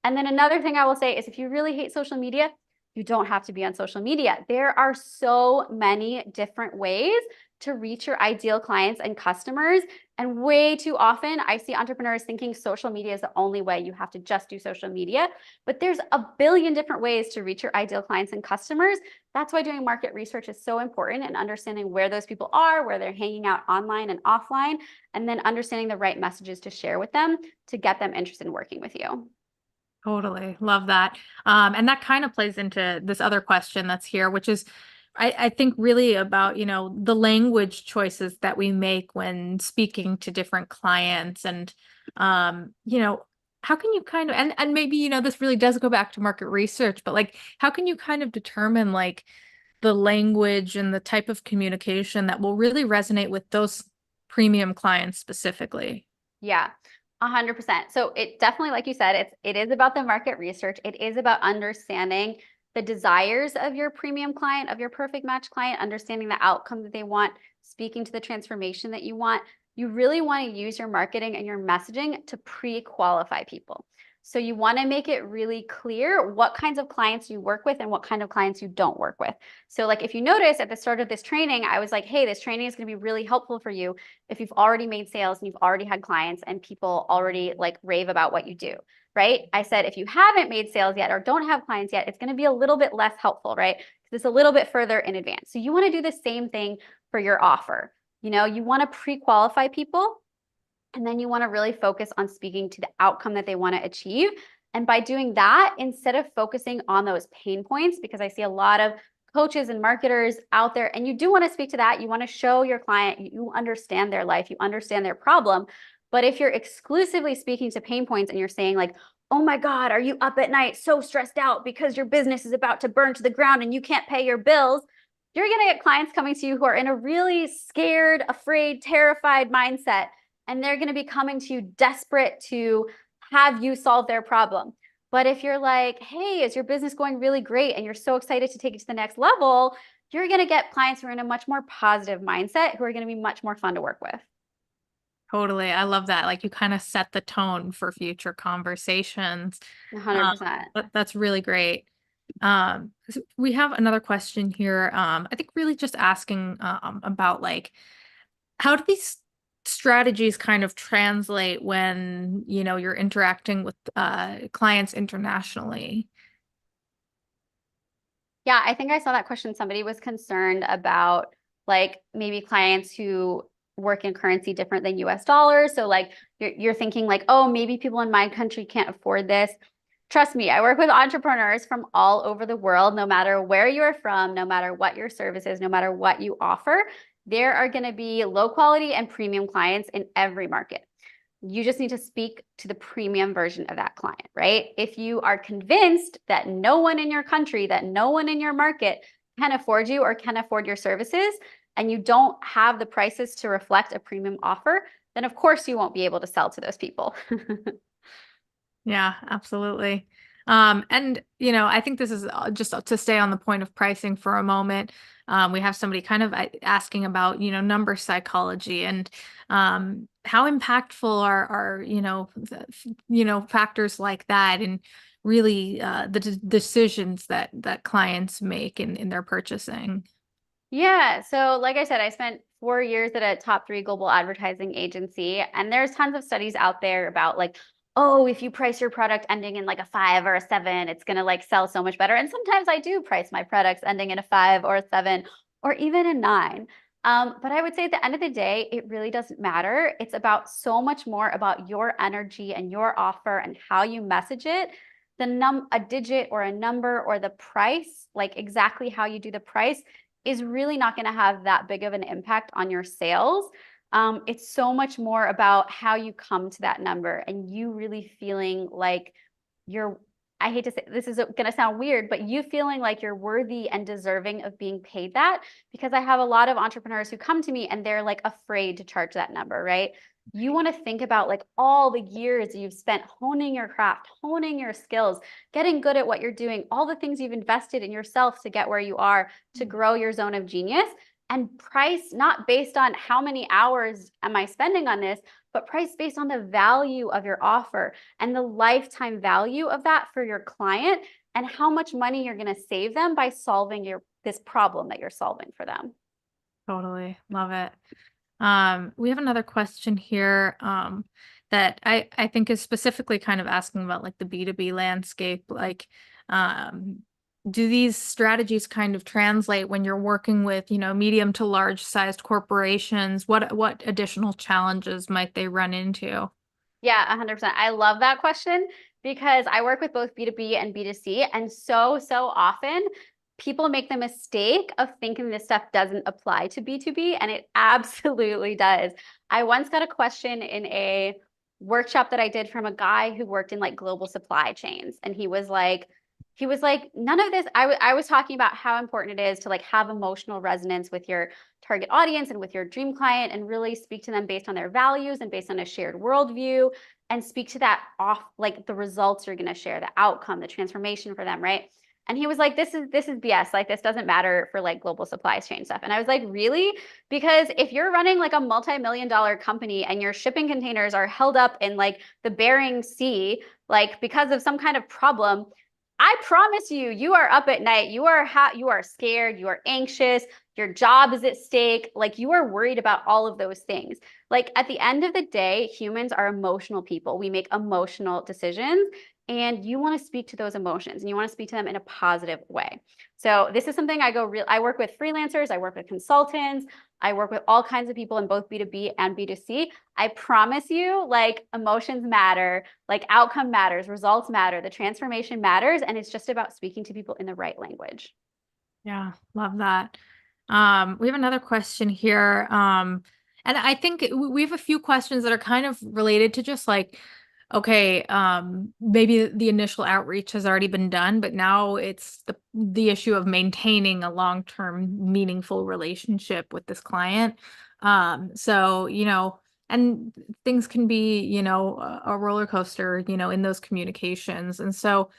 And then another thing I will say is if you really hate social media, you don't have to be on social media. There are so many different ways to reach your ideal clients and customers. And way too often, I see entrepreneurs thinking social media is the only way. You have to just do social media. But there's a billion different ways to reach your ideal clients and customers. That's why doing market research is so important and understanding where those people are, where they're hanging out online and offline, and then understanding the right messages to share with them to get them interested in working with you. Totally. Love that. And that kind of plays into this other question that's here, which is, I think really about, the language choices that we make when speaking to different clients and, how can you kind of, and maybe, this really does go back to market research, but like, how can you kind of determine like the language and the type of communication that will really resonate with those premium clients specifically? Yeah, 100%. So it definitely, like you said, it is about the market research. It is about understanding the desires of your premium client, of your perfect match client, understanding the outcome that they want, speaking to the transformation that you want. You really want to use your marketing and your messaging to pre-qualify people. So you want to make it really clear what kinds of clients you work with and what kind of clients you don't work with. So like if you notice at the start of this training, I was like, hey, this training is going to be really helpful for you if you've already made sales and you've already had clients and people already like rave about what you do, right? I said, if you haven't made sales yet or don't have clients yet, it's going to be a little bit less helpful, right? Because it's a little bit further in advance. So you want to do the same thing for your offer. You want to pre-qualify people and then you want to really focus on speaking to the outcome that they want to achieve. And by doing that, instead of focusing on those pain points, because I see a lot of coaches and marketers out there, and you do want to speak to that, you want to show your client you understand their life, you understand their problem. But if you're exclusively speaking to pain points and you're saying, like, oh my God, are you up at night so stressed out because your business is about to burn to the ground and you can't pay your bills? You're going to get clients coming to you who are in a really scared, afraid, terrified mindset and they're going to be coming to you desperate to have you solve their problem. But if you're like, hey, is your business going really great and you're so excited to take it to the next level, you're going to get clients who are in a much more positive mindset who are going to be much more fun to work with. Totally. I love that. Like you kind of set the tone for future conversations. Um, 100%. that's really great. So we have another question here. I think really just asking about like how do these strategies kind of translate when, you're interacting with clients internationally? Yeah, I think I saw that question. Somebody was concerned about like maybe clients who work in currency different than US dollars. So like you're thinking like, oh, maybe people in my country can't afford this. Trust me, I work with entrepreneurs from all over the world, no matter where you're from, no matter what your service is, no matter what you offer, there are going to be low quality and premium clients in every market. You just need to speak to the premium version of that client, right? If you are convinced that no one in your country, that no one in your market can afford you or can afford your services, and you don't have the prices to reflect a premium offer, then of course you won't be able to sell to those people. Yeah, absolutely. And I think this is just to stay on the point of pricing for a moment. We have somebody kind of asking about, number psychology and how impactful are factors like that and really the decisions that clients make in their purchasing. Yeah. So, like I said, I spent 4 years at a top three global advertising agency, and there's tons of studies out there about like, oh, if you price your product ending in like a 5 or a 7, it's going to like sell so much better. And sometimes I do price my products ending in a 5 or a 7 or even a 9. But I would say at the end of the day, it really doesn't matter. It's about so much more about your energy and your offer and how you message it. A digit or a number or the price, like exactly how you do the price is really not going to have that big of an impact on your sales. It's so much more about how you come to that number and you really feeling like you're I hate to say this is going to sound weird, but you feeling like you're worthy and deserving of being paid that, because I have a lot of entrepreneurs who come to me and they're like afraid to charge that number, right? You want to think about like all the years you've spent honing your craft, honing your skills, getting good at what you're doing, all the things you've invested in yourself to get where you are, to grow your zone of genius, and price not based on how many hours am I spending on this, but price based on the value of your offer and the lifetime value of that for your client and how much money you're going to save them by solving this problem that you're solving for them. Totally. Love it. We have another question here that I think is specifically kind of asking about like the B2B landscape. Like, do these strategies kind of translate when you're working with, medium to large sized corporations? What additional challenges might they run into? Yeah, 100%. I love that question because I work with both B2B and B2C. And so often people make the mistake of thinking this stuff doesn't apply to B2B, and it absolutely does. I once got a question in a workshop that I did from a guy who worked in like global supply chains. And he was like, none of this. I was talking about how important it is to like have emotional resonance with your target audience and with your dream client and really speak to them based on their values and based on a shared worldview and speak to that off like the results you're going to share, the outcome, the transformation for them, right? And he was like, this is BS. Like this doesn't matter for like global supply chain stuff. And I was like, really? Because if you're running like a multi-million-dollar company and your shipping containers are held up in like the Bering Sea, like because of some kind of problem, I promise you, you are up at night. You are scared. You are anxious. Your job is at stake. Like you are worried about all of those things. Like at the end of the day, humans are emotional people. We make emotional decisions, and you want to speak to those emotions and you want to speak to them in a positive way. So this is something I work with freelancers. I work with consultants. I work with all kinds of people in both B2B and B2C. I promise you, like emotions matter, like outcome matters, results matter, the transformation matters. And it's just about speaking to people in the right language. Yeah, love that. We have another question here. And I think we have a few questions that are kind of related to just like, okay, maybe the initial outreach has already been done, but now it's the issue of maintaining a long-term meaningful relationship with this client. So, and things can be, a roller coaster, in those communications. And so,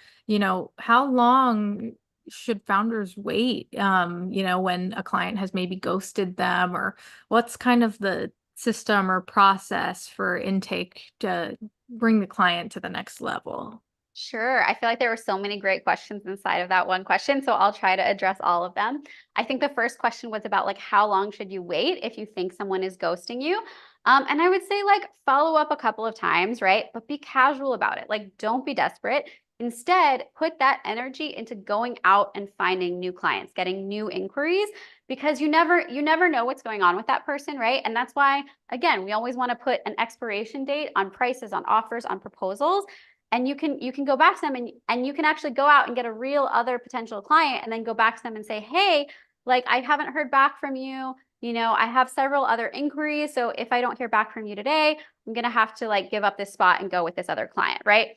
how long should founders wait, when a client has maybe ghosted them, or what's kind of the system or process for intake to bring the client to the next level? Sure. I feel like there were so many great questions inside of that one question, so I'll try to address all of them. I think the first question was about like how long should you wait if you think someone is ghosting you? And I would say like follow up a couple of times, right? But be casual about it. Like don't be desperate. Instead, put that energy into going out and finding new clients, getting new inquiries, because you never know what's going on with that person, right? And that's why, again, we always want to put an expiration date on prices, on offers, on proposals, and you can go back to them and you can actually go out and get a real other potential client and then go back to them and say, hey, like I haven't heard back from you. I have several other inquiries. So if I don't hear back from you today, I'm going to have to like give up this spot and go with this other client, right?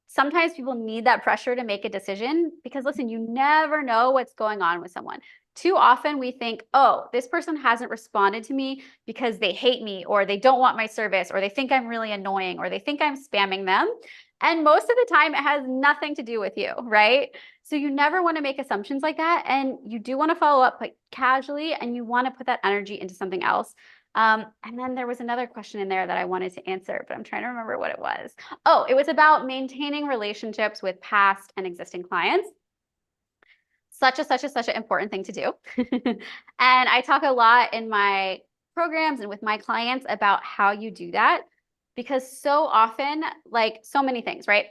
Sometimes people need that pressure to make a decision because listen, you never know what's going on with someone. Too often we think, oh, this person hasn't responded to me because they hate me or they don't want my service or they think I'm really annoying or they think I'm spamming them. And most of the time it has nothing to do with you, right? So you never want to make assumptions like that. And you do want to follow up like casually and you want to put that energy into something else. And then there was another question in there that I wanted to answer, but I'm trying to remember what it was. Oh, it was about maintaining relationships with past and existing clients. Such an important thing to do. And I talk a lot in my programs and with my clients about how you do that because so often, like so many things, right?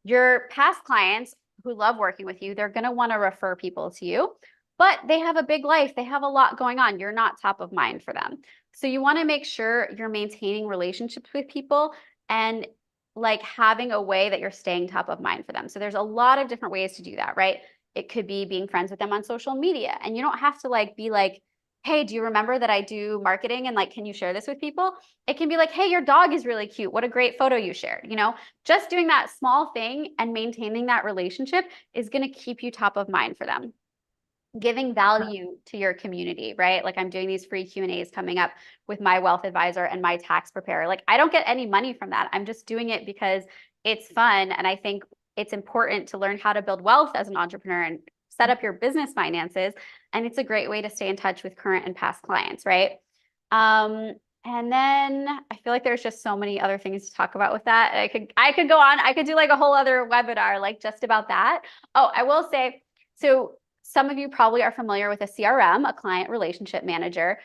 Your past clients who love working with you, they're going to want to refer people to you, but they have a big life. They have a lot going on. You're not top of mind for them. So you want to make sure you're maintaining relationships with people and like having a way that you're staying top of mind for them. So there's a lot of different ways to do that, right? It could be being friends with them on social media. And you don't have to like be like, hey, do you remember that I do marketing and like, can you share this with people? It can be like, hey, your dog is really cute. What a great photo you shared. Just doing that small thing and maintaining that relationship is going to keep you top of mind for them. Giving value to your community, right? Like I'm doing these free Q&As coming up with my wealth advisor and my tax preparer. Like I don't get any money from that. I'm just doing it because it's fun. And I think it's important to learn how to build wealth as an entrepreneur and set up your business finances. And it's a great way to stay in touch with current and past clients, right? And then I feel like there's just so many other things to talk about with that. I could go on. I could do like a whole other webinar, like just about that. Oh, I will say, so some of you probably are familiar with a CRM, a client relationship manager.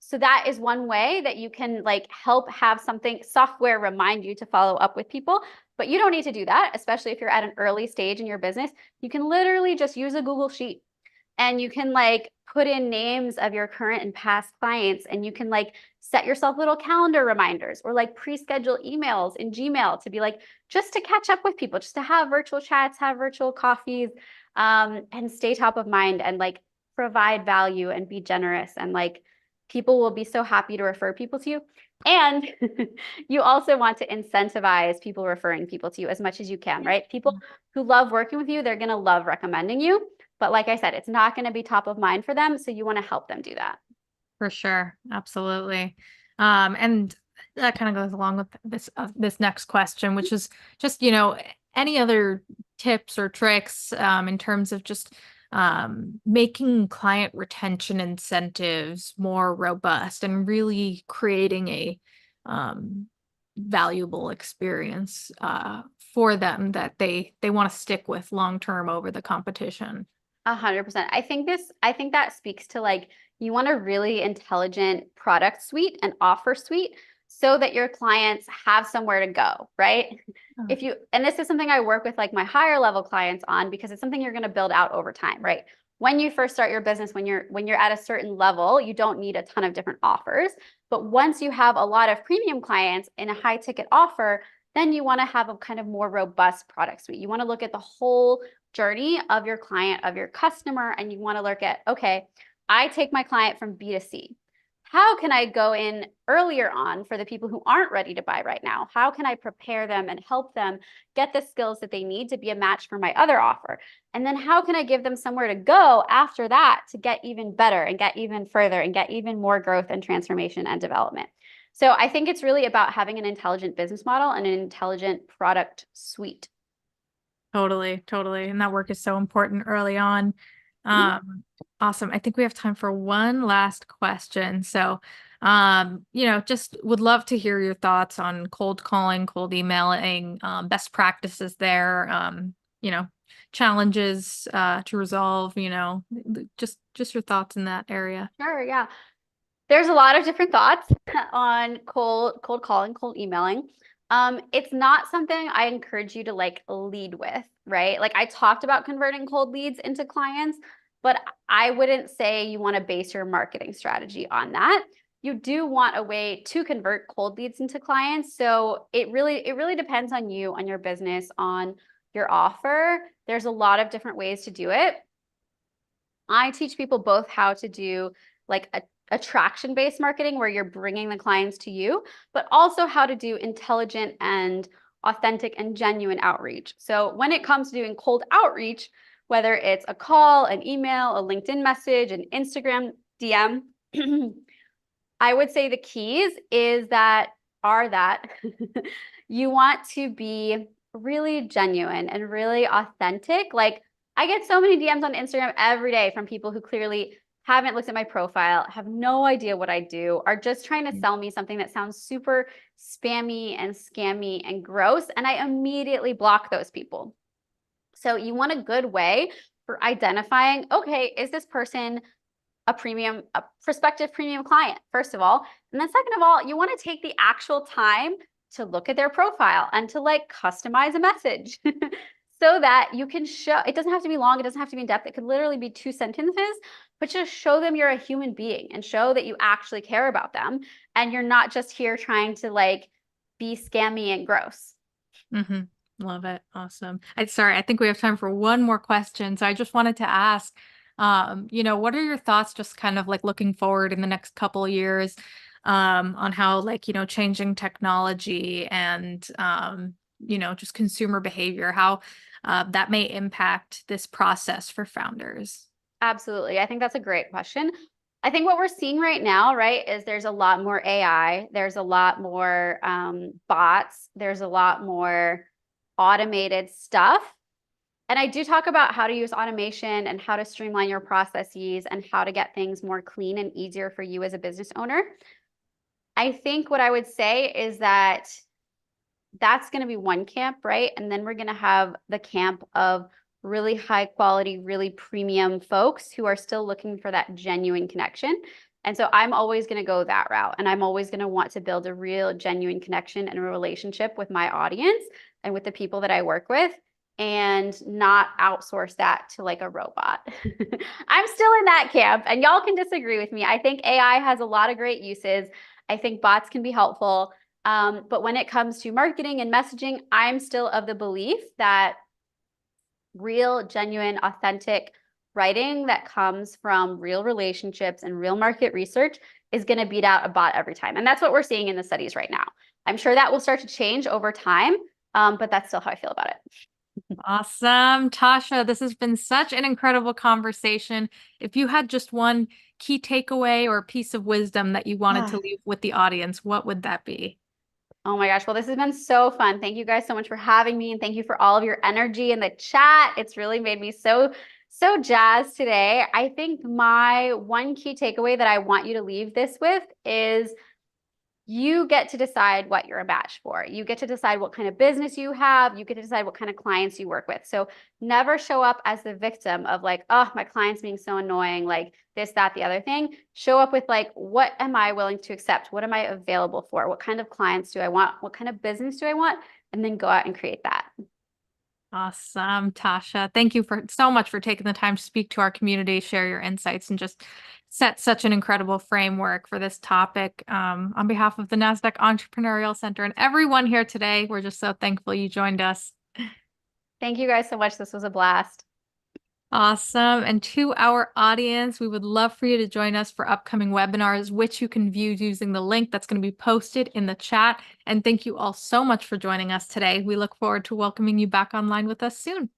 So that is one way that you can like help have something software remind you to follow up with people. But you don't need to do that, especially if you're at an early stage in your business. You can literally just use a Google Sheet and you can like put in names of your current and past clients, and you can like set yourself little calendar reminders or like pre-schedule emails in Gmail to be like just to catch up with people, just to have virtual chats, have virtual coffees, and stay top of mind and like provide value and be generous, and like people will be so happy to refer people to you. And you also want to incentivize people referring people to you as much as you can, right? People who love working with you, they're going to love recommending you. But like I said, it's not going to be top of mind for them. So you want to help them do that. For sure. Absolutely. And that kind of goes along with this next question, which is just, any other tips or tricks in terms of just making client retention incentives more robust and really creating a valuable experience for them that they want to stick with long term over the competition. 100%. I think that speaks to like, you want a really intelligent product suite and offer suite so that your clients have somewhere to go, right? Oh. And this is something I work with like my higher level clients on, because it's something you're going to build out over time, right? When you first start your business, when you're at a certain level, you don't need a ton of different offers. But once you have a lot of premium clients in a high ticket offer, then you want to have a kind of more robust product suite. You want to look at the whole journey of your client, of your customer, and you want to look at, okay, I take my client from B to C. How can I go in earlier on for the people who aren't ready to buy right now? How can I prepare them and help them get the skills that they need to be a match for my other offer? And then how can I give them somewhere to go after that to get even better and get even further and get even more growth and transformation and development? So I think it's really about having an intelligent business model and an intelligent product suite. Totally, totally. And that work is so important early on. Awesome. I think we have time for one last question. So, just would love to hear your thoughts on cold calling, cold emailing, best practices there, challenges to resolve, just your thoughts in that area. Sure, yeah. There's a lot of different thoughts on cold calling, cold emailing. It's not something I encourage you to like lead with, right? Like I talked about converting cold leads into clients, but I wouldn't say you want to base your marketing strategy on that. You do want a way to convert cold leads into clients. So it really depends on you, on your business, on your offer. There's a lot of different ways to do it. I teach people both how to do like a attraction-based marketing where you're bringing the clients to you, but also how to do intelligent and authentic and genuine outreach. So when it comes to doing cold outreach, whether it's a call, an email, a LinkedIn message, an Instagram DM, I would say the keys are that you want to be really genuine and really authentic. Like I get so many DMs on Instagram every day from people who clearly haven't looked at my profile, have no idea what I do, are just trying to sell me something that sounds super spammy and scammy and gross. And I immediately block those people. So you want a good way for identifying, okay, is this person a prospective premium client, first of all. And then second of all, you want to take the actual time to look at their profile and to like customize a message so that you can show, it doesn't have to be long, it doesn't have to be in depth, it could literally be 2 sentences, but just show them you're a human being and show that you actually care about them and you're not just here trying to like be scammy and gross. Mm-hmm. Love it. Awesome. I think we have time for one more question. So I just wanted to ask, What are your thoughts just kind of like looking forward in the next couple of years, on how like, changing technology and, just consumer behavior, how, that may impact this process for founders? Absolutely. I think that's a great question. I think what we're seeing right now, right, is there's a lot more AI, there's a lot more bots, there's a lot more automated stuff. And I do talk about how to use automation and how to streamline your processes and how to get things more clean and easier for you as a business owner. I think what I would say is that that's going to be one camp, right? And then we're going to have the camp of really high quality, really premium folks who are still looking for that genuine connection. And so I'm always going to go that route. And I'm always going to want to build a real, genuine connection and a relationship with my audience and with the people that I work with, and not outsource that to like a robot. I'm still in that camp, and y'all can disagree with me. I think AI has a lot of great uses. I think bots can be helpful. But when it comes to marketing and messaging, I'm still of the belief that real, genuine, authentic writing that comes from real relationships and real market research is going to beat out a bot every time. And that's what we're seeing in the studies right now. I'm sure that will start to change over time, but that's still how I feel about it. Awesome. Tasha, this has been such an incredible conversation. If you had just one key takeaway or piece of wisdom that you wanted to leave with the audience, what would that be? Oh my gosh. Well, this has been so fun. Thank you guys so much for having me. And thank you for all of your energy in the chat. It's really made me so jazzed today. I think my one key takeaway that I want you to leave this with is you get to decide what you're a match for. You get to decide what kind of business you have. You get to decide what kind of clients you work with. So never show up as the victim of like, oh, my client's being so annoying, like this, that, the other thing. Show up with like, what am I willing to accept? What am I available for? What kind of clients do I want? What kind of business do I want? And then go out and create that. Awesome, Tasha. Thank you for so much for taking the time to speak to our community, share your insights, and just set such an incredible framework for this topic. On behalf of the NASDAQ Entrepreneurial Center and everyone here today, we're just so thankful you joined us. Thank you guys so much. This was a blast. Awesome. And to our audience, we would love for you to join us for upcoming webinars, which you can view using the link that's going to be posted in the chat. And thank you all so much for joining us today. We look forward to welcoming you back online with us soon.